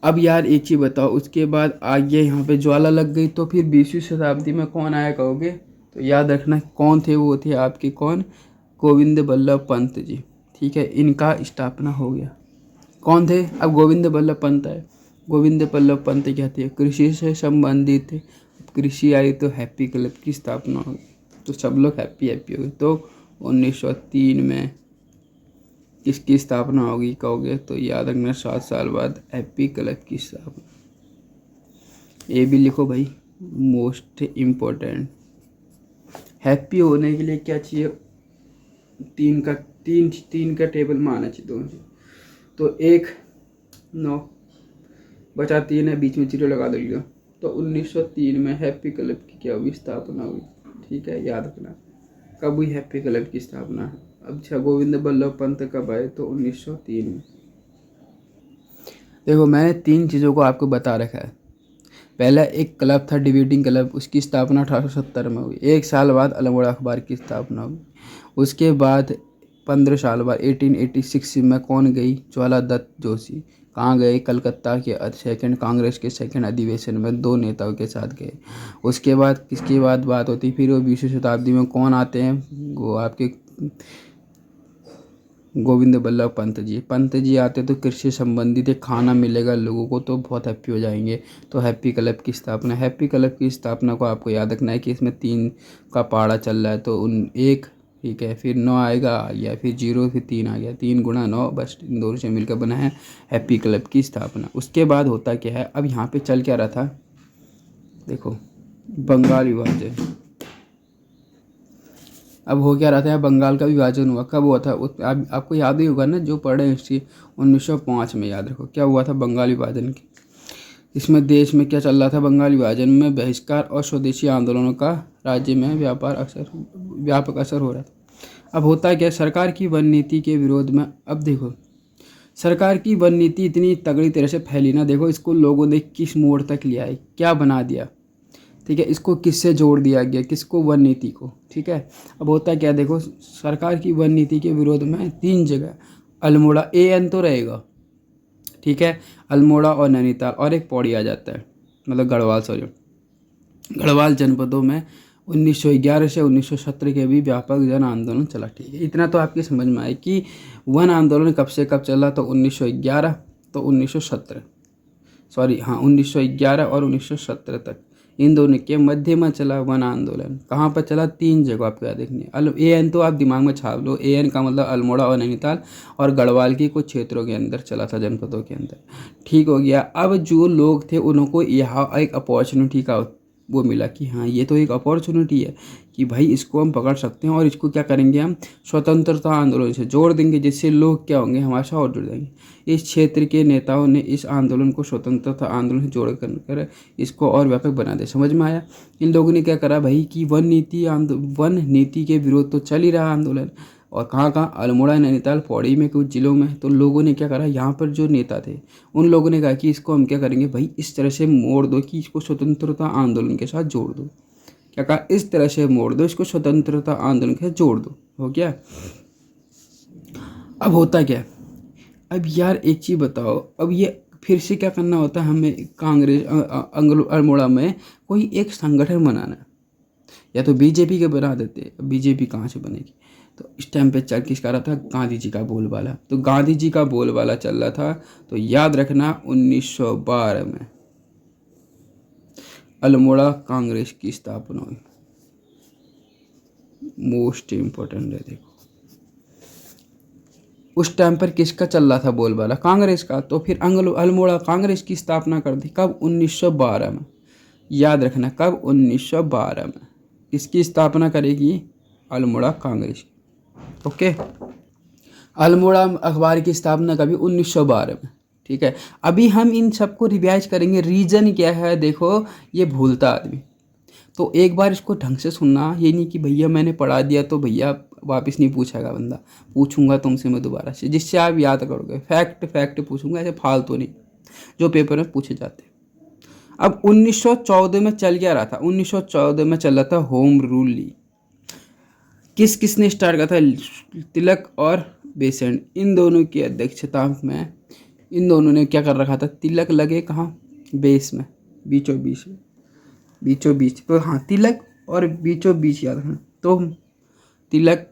अब यार एक चीज़ बताओ, उसके बाद आगे यहाँ पे ज्वाला लग गई, तो फिर 20वीं शताब्दी में कौन आया कहोगे, तो याद रखना कौन थे, वो थे आपके कौन, गोविंद बल्लभ पंत जी, ठीक है। इनका स्थापना हो गया। कौन थे, अब गोविंद बल्लभ पंत आए। गोविंद बल्लभ पंत क्या थे, कृषि से संबंधित थे। कृषि आई तो हैप्पी क्लब की स्थापना हो गई, तो सब लोग हैप्पी हो गए। तो 1903 में किसकी स्थापना होगी कहोगे, तो याद रखना 7 साल बाद हैप्पी क्लब की स्थापना। ये भी लिखो भाई, मोस्ट इम्पोर्टेंट। हैप्पी होने के लिए क्या चाहिए, तीन का टेबल में आना चाहिए दोनों। तो 1 9 बचा 3 है, बीच में 0 लगा दो। तो 1903 में हैप्पी क्लब की क्या हुई, स्थापना हुई, ठीक है। याद रखना कब हुई हैप्पी क्लब की स्थापना। अच्छा, गोविंद बल्लभ पंत कब आए, तो 1903 में। देखो मैंने 3 चीज़ों को आपको बता रखा है। पहला एक क्लब था डिबेटिंग क्लब, उसकी स्थापना 1870 में हुई। 1 साल बाद अल्मोड़ा अखबार की स्थापना हुई। उसके बाद 15 साल बाद 1886 में कौन गई, ज्वाला दत्त जोशी। कहाँ गए, कलकत्ता के सेकंड कांग्रेस के सेकंड अधिवेशन में 2 नेताओं के साथ गए। उसके बाद किसके बाद बात होती, फिर वो 20वीं शताब्दी में कौन आते हैं, वो आपके गोविंद बल्लभ पंत जी आते तो कृषि संबंधित एक खाना मिलेगा लोगों को, तो बहुत हैप्पी हो जाएंगे। तो हैप्पी क्लब की स्थापना, हैप्पी क्लब की स्थापना को आपको याद रखना है कि इसमें 3 का पहाड़ा चल रहा है, तो 1, ठीक है, फिर 9 आएगा, या फिर 0, फिर 3 आ गया, 3 गुणा 9, बस इन दोनों से मिलकर बना है हैप्पी क्लब की स्थापना। उसके बाद होता क्या है, अब यहाँ पे चल क्या रहा था, देखो बंगाल विभाजन, अब हो क्या रहा था, बंगाल का विभाजन हुआ। कब हुआ था? आपको याद ही होगा ना, जो पढ़े हिस्ट्री, 1905 में। याद रखो क्या हुआ था बंगाल विभाजन की। इसमें देश में क्या चल रहा था? बंगाल विभाजन में बहिष्कार और स्वदेशी आंदोलनों का राज्य में व्यापक असर हो रहा था। अब होता क्या, सरकार की वन नीति के विरोध में, अब देखो सरकार की वन नीति इतनी तगड़ी तरह से फैली ना, देखो इसको लोगों ने किस मोड़ तक लिया है, क्या बना दिया, ठीक है, इसको किससे जोड़ दिया गया, किसको? वन नीति को, ठीक है। अब होता क्या, देखो सरकार की वन नीति के विरोध में 3 जगह, अल्मोड़ा, AN तो रहेगा, ठीक है, अल्मोड़ा और नैनीताल, और एक पौड़ी आ जाता है, मतलब गढ़वाल, सॉरी, गढ़वाल जनपदों में 1911 से 1917 के भी व्यापक जन आंदोलन चला, ठीक है। इतना तो आपकी समझ में आए कि वन आंदोलन कब से कब चला, तो 1911 तो 1917, सॉरी हाँ, 1911 और 1917 तक, इन दोनों के मध्य में चला वन आंदोलन। कहाँ पर चला? 3 जगह आपको याद रखनी है। AN तो आप दिमाग में छाप लो, AN का मतलब अल्मोड़ा और नैनीताल, और गढ़वाल की कुछ क्षेत्रों के अंदर चला था, जनपदों के अंदर, ठीक हो गया। अब जो लोग थे उनको यहाँ एक अपॉर्चुनिटी का वो मिला कि हाँ ये तो एक अपॉर्चुनिटी है कि भाई इसको हम पकड़ सकते हैं, और इसको क्या करेंगे, हम स्वतंत्रता आंदोलन से जोड़ देंगे, जिससे लोग क्या होंगे, हमारे साथ और जुड़ जाएंगे। इस क्षेत्र के नेताओं ने इस आंदोलन को स्वतंत्रता आंदोलन से जोड़ कर इसको और व्यापक बना दे। समझ में आया? इन लोगों ने क्या करा भाई कि वन नीति के विरोध तो चल ही रहा आंदोलन, और कहाँ कहाँ, अल्मोड़ा, नैनीताल, पौड़ी में, कुछ जिलों में। तो लोगों ने क्या करा, यहाँ पर जो नेता थे उन लोगों ने कहा कि इसको हम क्या करेंगे भाई, इस तरह से मोड़ दो कि इसको स्वतंत्रता आंदोलन के साथ जोड़ दो। क्या कहा? इस तरह से मोड़ दो, इसको स्वतंत्रता आंदोलन के साथ जोड़ दो। हो गया? अब होता क्या, अब यार एक चीज़ बताओ, अब ये फिर से क्या करना होता है हमें, कांग्रेस अल्मोड़ा में कोई एक संगठन बनाना, या तो बीजेपी के बना देते। बीजेपी कहाँ से बनेगी? तो इस टाइम पे चल किसका रहा था? गांधी जी का बोलबाला। तो गांधी जी का बोलबाला चल रहा था, तो याद रखना 1912 में अल्मोड़ा कांग्रेस की स्थापना हुई। मोस्ट इम्पोर्टेंट है, देखो उस टाइम पर किसका चल रहा था बोलबाला? कांग्रेस का। तो फिर अल्मोड़ा कांग्रेस की स्थापना कर दी, कब? 1912 में। याद रखना कब? 1912 में। इसकी स्थापना करेगी अल्मोड़ा कांग्रेस की, ओके। अल्मोड़ा अखबार की स्थापना कभी? 1912 में, ठीक है। अभी हम इन सबको रिवाइज करेंगे। रीजन क्या है, देखो ये भूलता आदमी, तो एक बार इसको ढंग से सुनना। ये नहीं कि भैया मैंने पढ़ा दिया तो भैया वापस नहीं पूछेगा बंदा, पूछूंगा तुमसे मैं दोबारा से, जिससे आप याद करोगे। फैक्ट पूछूंगा, ऐसे फालतू नहीं जो पेपर में पूछे जाते हैं। अब 1914 में चल क्या रहा था? 1914 में चल रहा था होम रूल ली। किसने स्टार्ट किया था? तिलक और बेसेंट, इन दोनों की अध्यक्षता में। इन दोनों ने क्या कर रखा था? तिलक लगे कहाँ? बेस में, बीचों बीच। तो हाँ, तिलक और बीचों बीच याद रखना। तो तिलक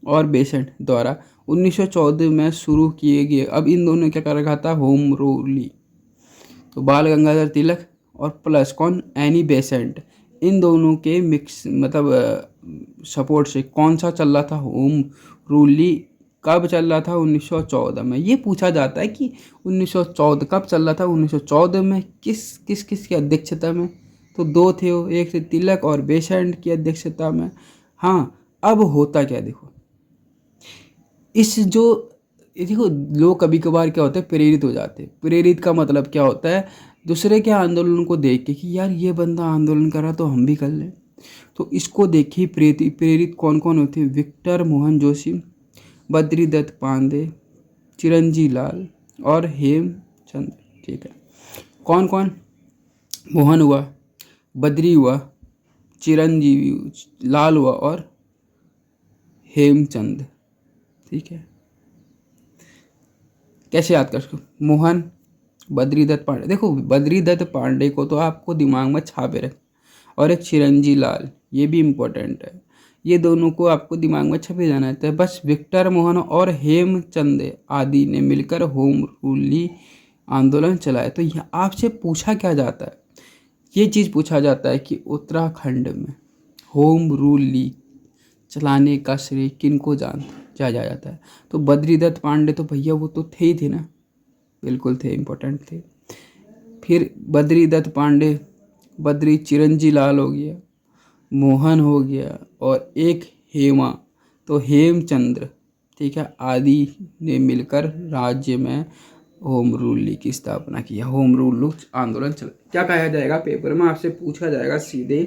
और बेसेंट द्वारा 1914 में शुरू किए गए। अब इन दोनों ने क्या कर रखा था? होम रूल ली। तो बाल गंगाधर तिलक और प्लस कौन? एनी बेसेंट, इन दोनों के मिक्स मतलब सपोर्ट से कौन सा चल रहा था? Home rule. कब चल रहा था? 1914 में। ये पूछा जाता है कि 1914 कब चल रहा था? 1914 में। किस की अध्यक्षता में? तो 2 थे वो, एक थे तिलक और बेसेंट की अध्यक्षता में। हाँ, अब होता क्या, देखो इस जो देखो लोग कभी कभार क्या होता है, प्रेरित हो जाते हैं। प्रेरित का मतलब क्या होता है? दूसरे के आंदोलन को देख के कि यार ये बंदा आंदोलन कर रहा तो हम भी कर लें। तो इसको देखिए प्रेरित कौन कौन होते हैं? विक्टर मोहन जोशी, बद्रीदत्त पांडे, चिरंजी लाल और हेमचंद, ठीक है। कौन कौन? मोहन हुआ, बद्री हुआ, चिरंजीवी लाल हुआ और हेमचंद, ठीक है। कैसे याद कर सकते? मोहन, बद्रीदत्त पांडे। देखो बद्रीदत्त पांडे को तो आपको दिमाग में छापे रख, और एक चिरंजी लाल, ये भी इम्पोर्टेंट है। ये दोनों को आपको दिमाग में छपे जाना है। बस विक्टर मोहन और हेमचंद आदि ने मिलकर होम रूल आंदोलन चलाया। तो यह आपसे पूछा क्या जाता है? ये चीज़ पूछा जाता है कि उत्तराखंड में होम रूल लीग चलाने का श्रेय किनको जाया जाता है? तो बद्रीदत्त पांडे तो भैया वो तो थे ही थे ना, बिल्कुल थे, इम्पोर्टेंट थे। फिर बद्रीदत्त पांडे, चिरंजी लाल हो गया, मोहन हो गया, और एक हेमा, तो हेमचंद्र, ठीक है, आदि ने मिलकर राज्य में होम रूल लीग की स्थापना की। होम रूल आंदोलन चला। क्या कहा जाएगा पेपर में, आपसे पूछा जाएगा सीधे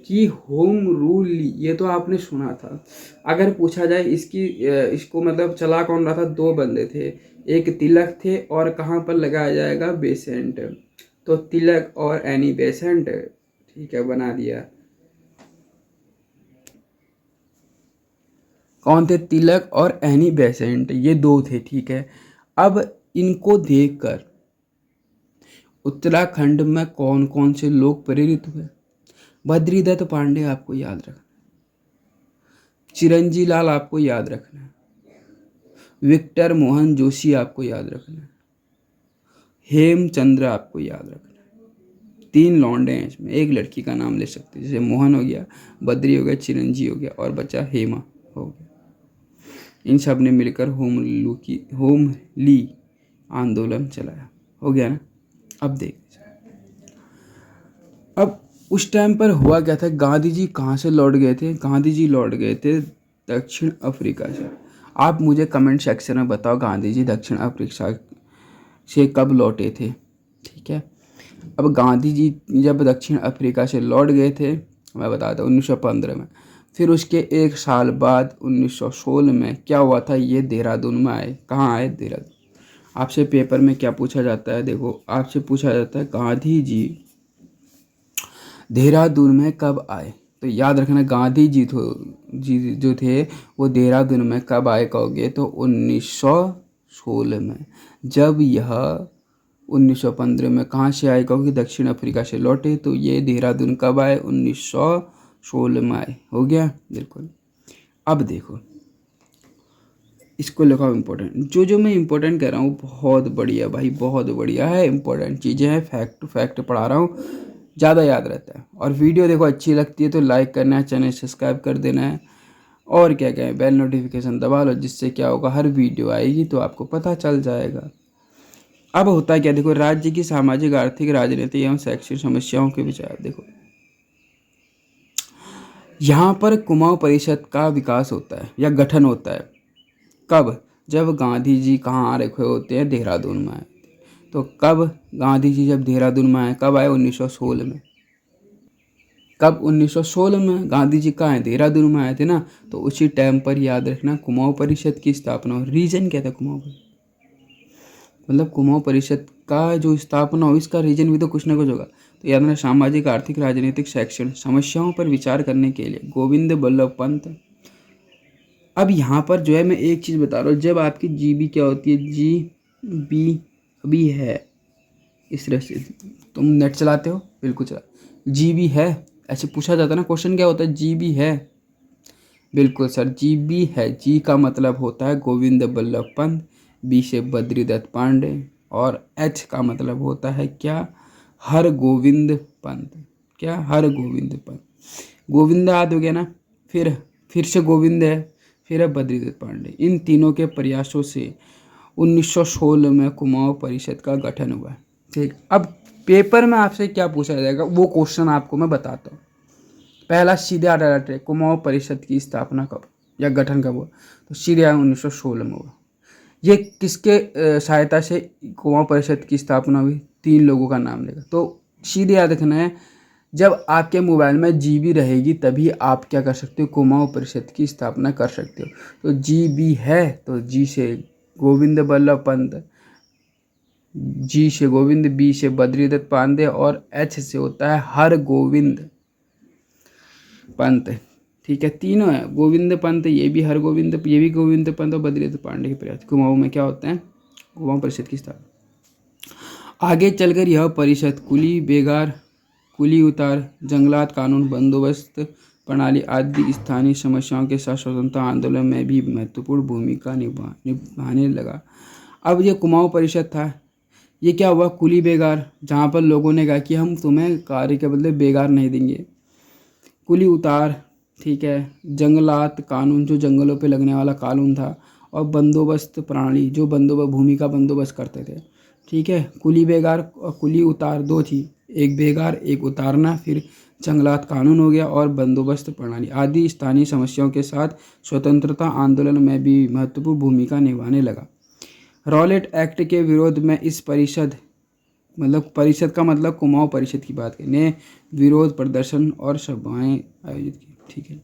कि होम रूल लीग, ये तो आपने सुना था। अगर पूछा जाए इसको मतलब चला कौन रहा था, दो बंदे थे, एक तिलक थे और कहाँ पर लगाया जाएगा, बेसेंट। तो तिलक और एनी बेसेंट, ठीक है, बना दिया। कौन थे, तिलक और एनी बेसेंट, ये दो थे, ठीक है। अब इनको देखकर उत्तराखंड में कौन कौन से लोग प्रेरित हुए, बद्रीदत्त पांडे आपको याद रखना, चिरंजी लाल आपको याद रखना, विक्टर मोहन जोशी आपको याद रखना, हेमचंद्र आपको याद रखना। तीन लौंडे हैं इसमें, एक लड़की का नाम ले सकते हैं, जैसे मोहन हो गया, बद्री हो गया, चिरंजी हो गया और बचा हेमा हो गया। इन सब ने मिलकर होम ली आंदोलन चलाया। हो गया ना। अब देख, अब उस टाइम पर हुआ क्या था, गांधी जी कहाँ से लौट गए थे, गांधी जी लौट गए थे दक्षिण अफ्रीका से। आप मुझे कमेंट सेक्शन में बताओ गांधी जी दक्षिण अफ्रीका से कब लौटे थे, ठीक है। अब गांधी जी जब दक्षिण अफ्रीका से लौट गए थे, मैं बताता हूँ 1915 में, फिर उसके एक साल बाद 1916 में क्या हुआ था, ये देहरादून में आए। कहाँ आए, देहरादून। आपसे पेपर में क्या पूछा जाता है, देखो आपसे पूछा जाता है गांधी जी देहरादून में कब आए, तो याद रखना गांधी जी जो थे वो देहरादून में कब आए कहोगे तो 1916 में। जब यह 1915 में कहाँ से आए कहोगे, दक्षिण अफ्रीका से लौटे, तो ये देहरादून कब आए, 1916 में आए। हो गया, बिल्कुल। अब देखो इसको लिखा इम्पोर्टेंट, जो मैं इम्पोर्टेंट कह रहा हूँ बहुत बढ़िया भाई, बहुत बढ़िया है, इम्पोर्टेंट चीज़ें हैं, फैक्ट टू फैक्ट पढ़ा रहा हूँ, ज़्यादा याद रहता है। और वीडियो देखो अच्छी लगती है तो लाइक करना है, चैनल सब्सक्राइब कर देना है, और क्या कहें, बेल नोटिफिकेशन दबा लो, जिससे क्या होगा, हर वीडियो आएगी तो आपको पता चल जाएगा। अब होता है क्या, देखो राज्य की सामाजिक, आर्थिक, राजनीतिक एवं शैक्षिक समस्याओं के विचार। देखो यहाँ पर कुमाऊं परिषद का विकास होता है या गठन होता है कब, जब गांधी जी कहाँ आ रखे होते हैं, देहरादून में आए। तो कब गांधी जी जब देहरादून में आए, कब आए, 1916 में। कब, 1916 में गांधी जी कहाँ आए, देहरादून में आए थे ना। तो उसी टाइम पर याद रखना कुमाऊं परिषद की स्थापना हो। रीजन क्या था कुमाऊं परिषद, मतलब कुमाऊं परिषद का जो स्थापना हो, इसका रीजन भी तो कुछ ना कुछ होगा। तो याद रखना सामाजिक, आर्थिक, राजनीतिक, शैक्षणिक समस्याओं पर विचार करने के लिए गोविंद बल्लभ पंत। अब यहाँ पर जो है मैं एक चीज़ बता रहा हूँ, जब आपकी जीबी क्या होती है, जीबी अभी है इस तरह से, तुम नेट चलाते हो, बिल्कुल चला, जीबी है, ऐसे पूछा जाता है ना क्वेश्चन, क्या होता है, जीबी है, बिल्कुल सर, जीबी है। जी का मतलब होता है गोविंद बल्लभ पंत, बी से बद्रीदत्त पांडे, और एच का मतलब होता है क्या, हर गोविंद पंत। क्या, हर गोविंद पंत। गोविंद याद हो गया ना, फिर से गोविंद है, फिर है बद्रीदत्त पांडे। इन तीनों के प्रयासों से 1916 में कुमाऊं परिषद का गठन हुआ। ठीक, अब पेपर में आपसे क्या पूछा जाएगा वो क्वेश्चन आपको मैं बताता हूँ। पहला सीधे आ डायरेक्ट है, कुमाऊं परिषद की स्थापना कब या गठन कब हुआ, तो सीधे 1916 में हुआ। ये किसके सहायता से कुमाऊं परिषद की स्थापना हुई, तीन लोगों का नाम लेगा। तो सीधे याद रखना है, जब आपके मोबाइल में जीबी रहेगी तभी आप क्या कर सकते हो, कुमाऊं परिषद की स्थापना कर सकते हो। तो जीबी है तो जी से गोविंद बल्लभ पंत, जी से गोविंद, बी से बद्रीदत्त पांडे, और एच से होता है हर गोविंद पंत। ठीक है, तीनों है, गोविंद पंत, ये भी हर गोविंद, ये भी गोविंद पंत, और बद्रीदत्त पांडे के प्रयास कुमाऊं में क्या होता है, कुमाऊं परिषद की स्थापना। आगे चलकर यह परिषद कुली बेगार, कुली उतार, जंगलात कानून, बंदोबस्त प्रणाली आदि स्थानीय समस्याओं के साथ स्वतंत्रता आंदोलन में भी महत्वपूर्ण भूमिका निभाने लगा। अब ये कुमाऊं परिषद था, ये क्या हुआ, कुली बेगार, जहाँ पर लोगों ने कहा कि हम तुम्हें कार्य के बदले बेगार नहीं देंगे। कुली उतार, ठीक है, जंगलात कानून, जो जंगलों पे लगने वाला कानून था, और बंदोबस्त प्रणाली, जो भूमि का बंदोबस्त करते थे। ठीक है, कुली बेगार और कुली उतार दो थी, एक बेगार एक उतारना, फिर जंगलात कानून हो गया और बंदोबस्त प्रणाली आदि स्थानीय समस्याओं के साथ स्वतंत्रता आंदोलन में भी महत्वपूर्ण भूमिका निभाने लगा। रॉलेट एक्ट के विरोध में इस परिषद परिषद का मतलब कुमाऊं परिषद की बात करें, ने विरोध प्रदर्शन और सभाएं आयोजित की। ठीक है,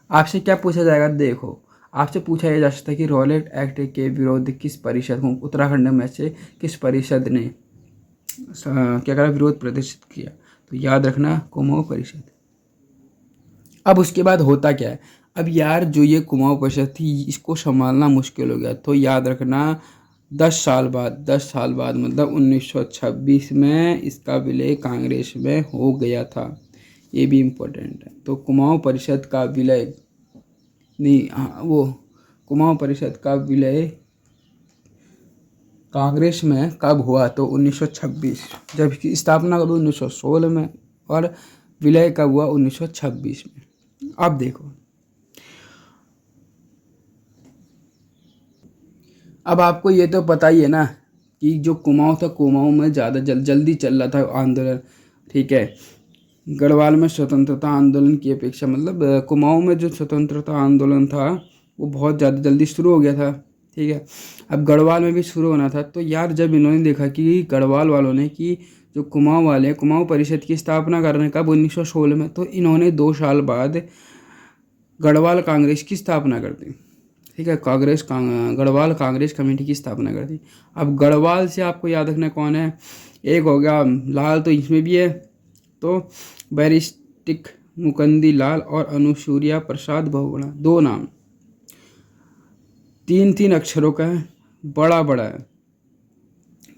आपसे क्या पूछा जाएगा, देखो आपसे पूछा यह जा सकता है कि रॉलेट एक्ट के विरोध किस परिषद को, उत्तराखंड में से किस परिषद ने क्या करा, विरोध प्रदर्शित किया, तो याद रखना कुमाऊं परिषद। अब उसके बाद होता क्या है, अब यार जो ये कुमाऊं परिषद थी इसको संभालना मुश्किल हो गया, तो याद रखना 10 साल बाद मतलब 1926 में इसका विलय कांग्रेस में हो गया था, ये भी इम्पोर्टेंट है। तो कुमाऊं परिषद का विलय नहीं, हाँ वो कुमाऊं परिषद का विलय कांग्रेस में कब हुआ, तो 1926, जब इसकी स्थापना कब 1916 में और विलय कब हुआ 1926 में। अब देखो, अब आपको ये तो पता ही है ना कि जो कुमाऊं था, कुमाऊं में ज़्यादा जल्दी चल रहा था आंदोलन। ठीक है, गढ़वाल में स्वतंत्रता आंदोलन की अपेक्षा मतलब कुमाऊं में जो स्वतंत्रता आंदोलन था वो बहुत ज़्यादा जल्दी शुरू हो गया था। ठीक है, अब गढ़वाल में भी शुरू होना था, तो यार जब इन्होंने देखा कि गढ़वाल वालों ने कि जो कुमाऊं वाले कुमाऊं परिषद की स्थापना कर रहे हैं कब 1916 में, तो इन्होंने 2 साल बाद गढ़वाल कांग्रेस की स्थापना कर दी। ठीक है, गढ़वाल कांग्रेस कमेटी की स्थापना कर दी। अब गढ़वाल से आपको याद रखना कौन है, एक हो गया लाल, तो इसमें भी है, तो बैरिस्टिक मुकुंदी लाल और अनुसूया प्रसाद बहुगुणा, 2 नाम 3 अक्षरों का है, बड़ा है,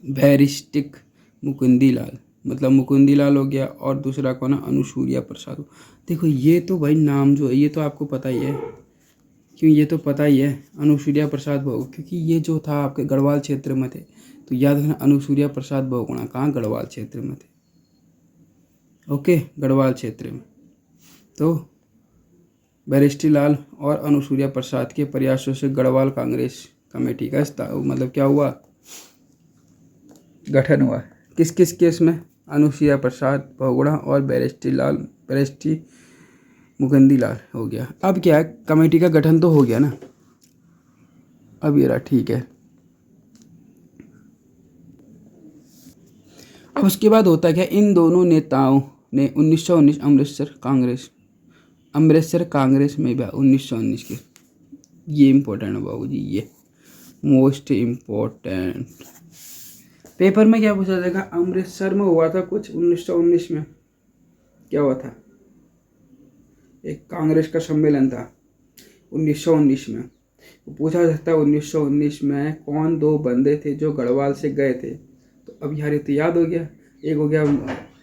बैरिस्टिक मुकुंदी लाल मतलब मुकुंदी लाल हो गया, और दूसरा कौन है, अनुसूया प्रसाद। देखो ये तो भाई नाम जो है ये तो आपको पता ही है, क्यों, ये तो पता ही है अनुसूया प्रसाद बहु, क्योंकि ये जो था आपके गढ़वाल क्षेत्र में थे, तो याद रखना अनुसूया प्रसाद बहुगुणा कहाँ, गढ़वाल क्षेत्र में थे। ओके, गढ़वाल क्षेत्र में। तो बैरिस्टिक लाल और अनुसूया प्रसाद के प्रयासों से गढ़वाल कांग्रेस कमेटी का मतलब क्या हुआ, गठन हुआ। किस किस केस में, अनुसूया प्रसाद बहुगुणा और बैरिस्टिक मुकुंदी लाल हो गया। अब क्या है, कमेटी का गठन तो हो गया ना, अब ये रहा। ठीक है, अब उसके बाद होता क्या, इन दोनों नेताओं ने 1919 अमृतसर कांग्रेस में भी 1919 के, ये इम्पोर्टेंट है बाबू जी, ये मोस्ट इम्पोर्टेंट। पेपर में क्या पूछा जाएगा, अमृतसर में हुआ था कुछ 1919 में, क्या हुआ था, एक कांग्रेस का सम्मेलन था 1919 में। तो पूछा जाता है 1919 में कौन 2 बंदे थे जो गढ़वाल से गए थे, तो अब यार ये तो याद हो गया। एक हो गया,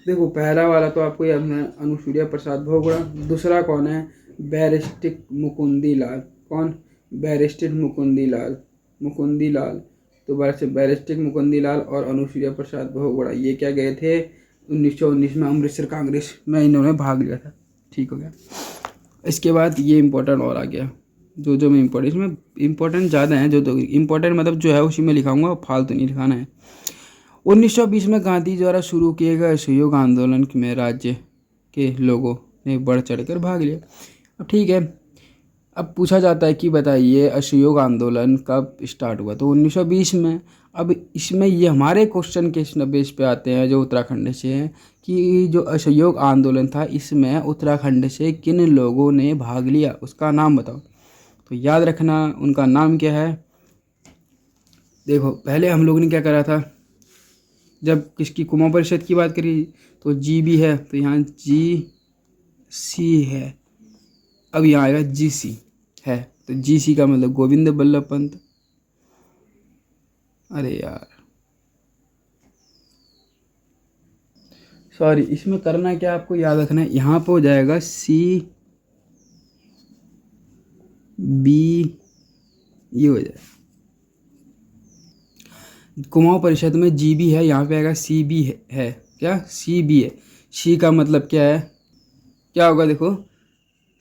देखो पहला वाला तो आपको याद है अनुसूया प्रसाद बहुगुणा, दूसरा कौन है, बैरिस्टिक मुकुंदी लाल, कौन, बैरिस्टिक मुकुंदी लाल। तो बैरिस्टिक मुकुंदी लाल और अनुसूया प्रसाद बहुगुणा ये क्या गए थे 1919 में अमृतसर कांग्रेस में, इन्होंने भाग लिया था। ठीक हो गया, इसके बाद ये इम्पोर्टेंट और आ गया, जो मैं इम्पोर्टेंट, इसमें इम्पोर्टेंट ज़्यादा है, जो इम्पोर्टेंट मतलब जो है उसी में लिखाऊंगा, फालतू नहीं लिखाना है। 1920 में गांधी द्वारा शुरू किए गए असहयोग आंदोलन में राज्य के लोगों ने बढ़ चढ़कर भाग लिया। अब ठीक है, अब पूछा जाता है कि बताइए असहयोग आंदोलन कब स्टार्ट हुआ, तो 1920 में। अब इसमें ये हमारे क्वेश्चन के बेस पे आते हैं जो उत्तराखंड से हैं कि जो असहयोग आंदोलन था इसमें उत्तराखंड से किन लोगों ने भाग लिया, उसका नाम बताओ। तो याद रखना उनका नाम क्या है। देखो पहले हम लोगों ने क्या करा था, जब किसकी कुमाऊं परिषद की बात करी तो जी भी है, तो यहाँ जी सी है, अब यहाँ आएगा जी सी है, तो जी सी का मतलब गोविंद बल्लभ पंत। अरे यार सॉरी, इसमें करना क्या आपको याद रखना है, यहाँ पे हो जाएगा सी बी, ये हो जाएगा कुमाऊं परिषद में जी भी है, यहाँ पे आएगा सी बी है क्या, सी बी है, सी का मतलब क्या है, क्या होगा देखो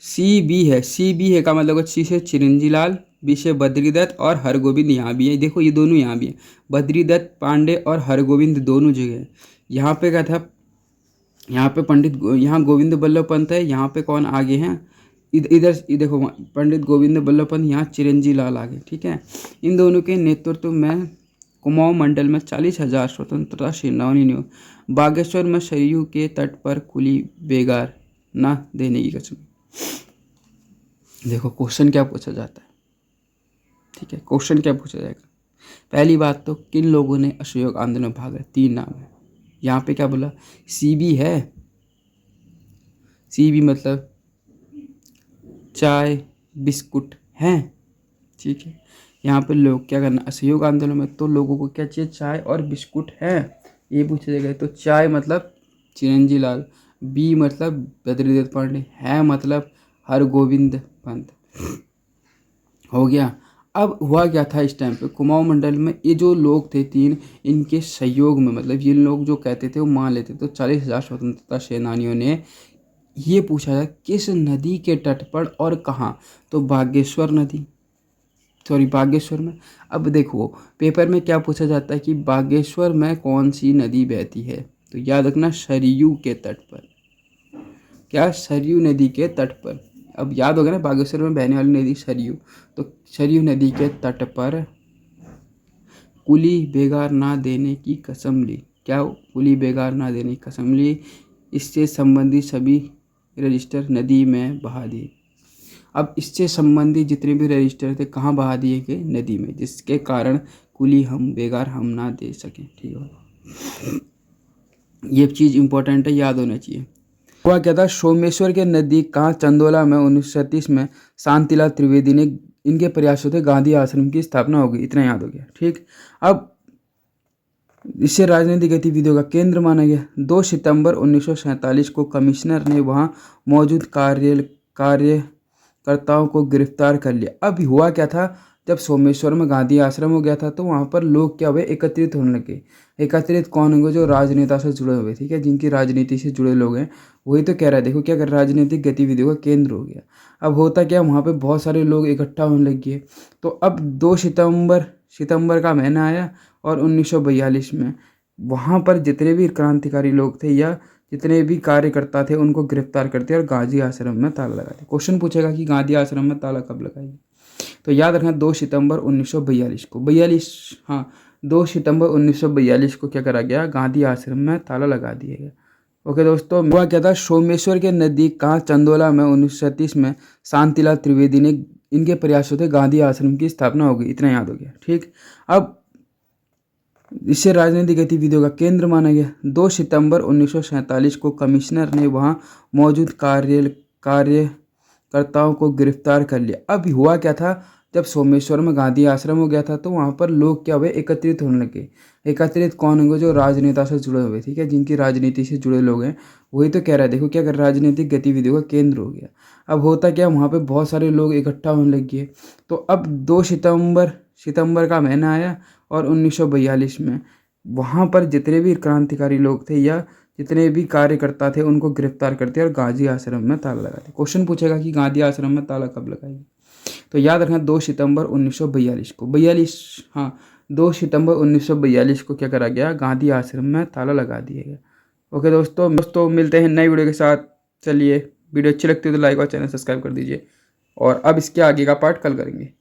सी बी है, सी बी है का मतलब सी से चिरंजी लाल, बी से बद्रीदत्त और हरगोविंद यहाँ भी है, देखो ये दोनों यहाँ भी है, बद्रीदत्त पांडे और हरगोविंद दोनों जगह है। यहाँ पे क्या था यहाँ पे यहाँ गोविंद बल्लभ पंत है, यहाँ पे कौन आगे हैं, इधर देखो पंडित गोविंद बल्लभ पंत, यहाँ चिरंजी लाल आगे, ठीक है। इन दोनों के नेतृत्व में कुमाऊं मंडल में 40,000 स्वतंत्रता सेनानी ने बागेश्वर में सरयू के तट पर खुली बेगार न देने की कसम। देखो क्वेश्चन क्या पूछा जाता है, ठीक है, क्वेश्चन क्या पूछा जाएगा। पहली बात तो किन लोगों ने असहयोग आंदोलन में भाग लिया, 3 नाम है। यहाँ पे क्या बोला, सीबी है, सीबी मतलब चाय बिस्कुट हैं, ठीक है। यहाँ पे लोग क्या करना, असहयोग आंदोलन में तो लोगों को क्या चाहिए, चाय और बिस्कुट है, ये पूछा जाएगा। तो चाय मतलब चिरंजी लाल, बी मतलब बद्रीदत्त पांडे, है मतलब हरगोविंद पंत, हो गया। अब हुआ क्या था इस टाइम पे कुमाऊं मंडल में, ये जो लोग थे 3, इनके सहयोग में मतलब ये लोग जो कहते थे वो मान लेते। तो 40,000 स्वतंत्रता सेनानियों ने ये पूछा था किस नदी के तट पर और कहाँ, तो बागेश्वर नदी, सॉरी बागेश्वर में। अब देखो पेपर में क्या पूछा जाता है कि बागेश्वर में कौन सी नदी बहती है, तो याद रखना सरयू के तट पर, क्या सरयू नदी के तट पर। अब याद होगा ना बागेश्वर में बहने वाली नदी सरयू, तो सरयू नदी के तट पर कुली बेगार ना देने की कसम ली, क्या कुली बेगार ना देने की कसम ली, इससे संबंधित सभी रजिस्टर नदी में बहा दिए। अब इससे संबंधित जितने भी रजिस्टर थे कहाँ बहा दिए गए, नदी में, जिसके कारण कुली हम बेगार हम ना दे सकें, ठीक है। ये चीज़ इंपॉर्टेंट है, याद होना चाहिए। हुआ क्या था, सोमेश्वर के नज़दीक कहाँ चंदोला में 1937 में शांतिलाल त्रिवेदी ने इनके प्रयासों से गांधी आश्रम की स्थापना हो गई, इतना याद हो गया, ठीक। अब इसे राजनीतिक गतिविधियों का केंद्र माना गया। 2 सितंबर 1947 को कमिश्नर ने वहां मौजूद कार्यकर्ताओं को गिरफ्तार कर लिया। अब हुआ क्या था, जब सोमेश्वर में गांधी आश्रम हो गया था तो वहां पर लोग क्या हुए, एकत्रित होने लगे। एकत्रित कौन होंगे, जो राजनेता से जुड़े हुए, ठीक है, जिनकी राजनीति से जुड़े लोग हैं। वही तो कह रहा है, देखो क्या कर, राजनीतिक गतिविधियों का केंद्र हो गया। अब होता क्या, वहाँ पे बहुत सारे लोग इकट्ठा होने लग गए। तो अब 2 सितंबर का महीना आया और 1942 में वहाँ पर जितने भी क्रांतिकारी लोग थे या जितने भी कार्यकर्ता थे उनको गिरफ्तार करते और गांधी आश्रम में ताला लगा दिया। क्वेश्चन पूछेगा कि गांधी आश्रम में ताला कब लगाएंगे, तो याद रखना 2 सितंबर 1942 को, 2 सितंबर 1942 को क्या करा गया, गांधी आश्रम में ताला लगा दिया गया। ओके दोस्तों, हुआ क्या था, सोमेश्वर के नज़दीक कहाँ चंदोला में 1937 में शांतिलाल त्रिवेदी ने इनके प्रयासों से गांधी आश्रम की स्थापना हो गई, इतना याद हो गया, ठीक। अब इसे राजनीतिक गतिविधियों का केंद्र माना गया। 2 सितंबर 1947 को कमिश्नर ने वहां मौजूद कार्यकर्ताओं को गिरफ्तार कर लिया। अब हुआ क्या था, जब सोमेश्वर में गांधी आश्रम हो गया था तो वहां पर लोग क्या हुए, एकत्रित होने लगे। एकत्रित कौन होंगे, जो राजनेता से जुड़े हुए, ठीक है, जिनकी राजनीति से जुड़े लोग हैं। वही तो कह रहा है, देखो क्या कर, राजनीतिक गतिविधियों का केंद्र हो गया। अब होता क्या, वहाँ पे बहुत सारे लोग इकट्ठा होने लग गए। तो अब 2 सितंबर का महीना आया और 1942 में वहाँ पर जितने भी क्रांतिकारी लोग थे या जितने भी कार्यकर्ता थे उनको गिरफ्तार करते और गांधी आश्रम में ताला लगाते। क्वेश्चन पूछेगा कि गांधी आश्रम में ताला कब लगाएंगे, तो याद रखना 2 सितंबर 1942 को, 2 सितंबर 1942 को क्या करा गया, गांधी आश्रम में ताला लगा दिया गया। ओके दोस्तों मिलते हैं नई वीडियो के साथ। चलिए, वीडियो अच्छी लगती है तो लाइक और चैनल सब्सक्राइब कर दीजिए, और अब इसके आगे का पार्ट कल करेंगे।